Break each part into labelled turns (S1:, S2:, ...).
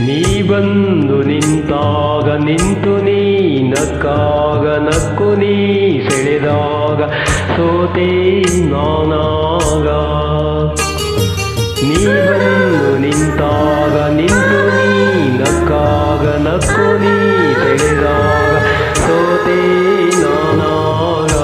S1: ನೀ ಬಂದು ನಿಂತಾಗ ನಿಂತು ನೀ ನಕ್ಕಾಗ ನಕ್ಕು ನೀ ಸೆಳೆದಾಗ ಸೋತೆ ನಾನಾಗ. ನೀ ಬಂದು ನಿಂತಾಗ ನಿಂತು ನೀ ನಕ್ಕಾಗ ನಕ್ಕು ನೀ ಸೆಳೆದಾಗ ಸೋತೆ ನಾನಾಗ.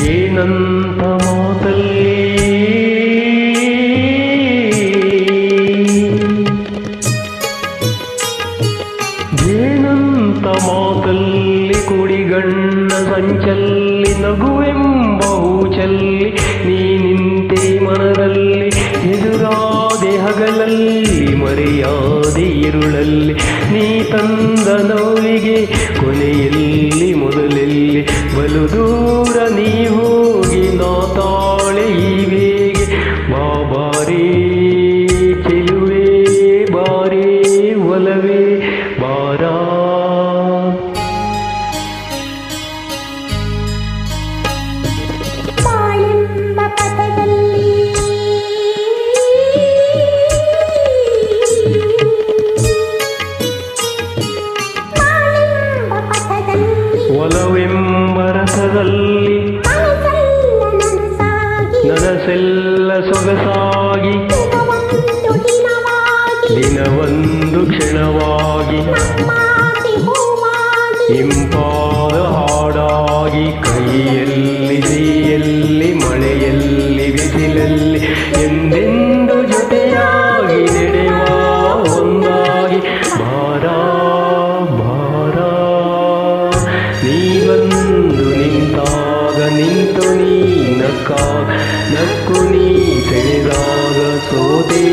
S1: ಏನಂತ ಮಾತಲ್ಲಿ ಏನಂತ ಮಾತಲ್ಲಿ ಕುಡಿಗಣ್ಣ ಸಂಚಲ್ಲಿ ನಗುವೆಂಬ ಹೂಚಲ್ಲಿ ನೀ ನಿಂತೆ ಮನದಲ್ಲಿ ಎದುರಾದೆ ಹಗಲಲ್ಲಿ ಮರೆಯಾದೆ ಇರುಳಲ್ಲಿ ನೀ ತಂದ ನೋವಿಗೆ ಕೊನೆಯಲ್ಲಿ ಮೊದಲಲ್ಲಿ ಬಲು ದೂರ ನೀ ಹೋಗಿ ನಾ ತಾಳೆ ಈ ಬೇಗೆ ಬಾಬಾರೇ ಚೆಲುವೆ ಬಾರೇ ಒಲವೇ ಬಾರಾ. ಒಲವೆಂಬ ರಸದಲ್ಲಿ ನನಸೆಲ್ಲ ಸೊಗಸಾಗಿ ದಿನವೊಂದು ಕ್ಷಣವಾಗಿ ಇಂಪಾದ ಹಾಡಾಗಿ ಕೈಯಲ್ಲಿ ಸಿಹಿಯಲ್ಲಿ ಮಳೆಯಲ್ಲಿ ಬಿಸಿಲಲ್ಲಿ ಎಂದೆಂದು ಜೊತೆಯಾಗಿ ನಡೆಯುವ ಒಂದಾಗಿ ಬಾರಾ ಬಾರಾ. ನೀ ಬಂದು ನಿಂತಾಗ ನಿಂತು ನೀ ನಕ್ಕಾಗ ನಕ್ಕು ನೀ ಸೆಳೆದಾಗ ಸೋತೆ